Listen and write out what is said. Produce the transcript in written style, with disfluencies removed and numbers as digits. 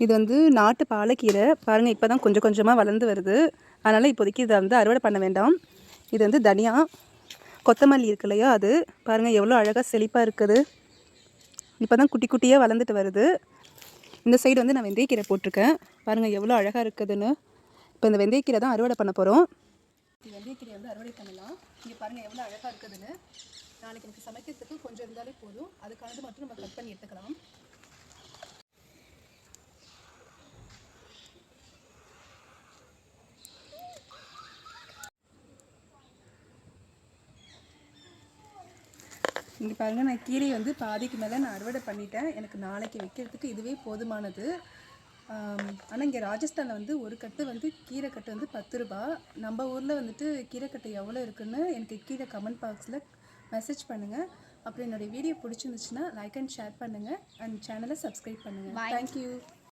இது வந்து நாட்டு பாலக்கீரை பாருங்கள். இப்போ தான் கொஞ்சம் கொஞ்சமாக வளர்ந்து வருது. அதனால் இப்போதைக்கு இதை வந்து அறுவடை பண்ண வேண்டாம். இது வந்து தனியா கொத்தமல்லி இருக்கு இல்லையா, அது பாருங்கள் எவ்வளோ அழகாக செழிப்பாக இருக்குது. இப்போ தான் குட்டி குட்டியாக வளர்ந்துட்டு வருது. இந்த சைடு வந்து நான் வெந்தயக்கீரை போட்டிருக்கேன். பாருங்கள் எவ்வளோ அழகாக இருக்குதுன்னு. இப்போ இந்த வெந்தயக்கீரை தான் அறுவடை பண்ண போகிறோம். வெந்தயக்கீரை வந்து அறுவடை பண்ணலாம். இங்கே பாருங்கள் எவ்வளோ அழகாக இருக்குதுன்னு. நாளைக்கு எனக்கு சமைக்கிறதுக்கு கொஞ்சம் இருந்தாலே போதும். அதுக்கானது மட்டும் நம்ம கட் பண்ணி எடுத்துக்கலாம். இங்கே பாருங்கள், நான் கீரையை வந்து பாதிக்கு மேலே நான் அறுவடை பண்ணிட்டேன். எனக்கு நாளைக்கு வைக்கிறதுக்கு இதுவே போதுமானது. ஆனால் இங்கே ராஜஸ்தானில் வந்து ஒரு கட்டு வந்து கீரை கட்டு வந்து 10 ரூபா. நம்ம ஊரில் வந்துட்டு கீரை கட்டு எவ்வளோ இருக்குன்னு எனக்கு கீழே கமெண்ட் பாக்ஸில் மெசேஜ் பண்ணுங்கள். அப்புறம் என்னுடைய வீடியோ பிடிச்சிருந்துச்சுன்னா லைக் அண்ட் ஷேர் பண்ணுங்கள். அண்ட் சேனலை சப்ஸ்கிரைப் பண்ணுங்கள். தேங்க்யூ.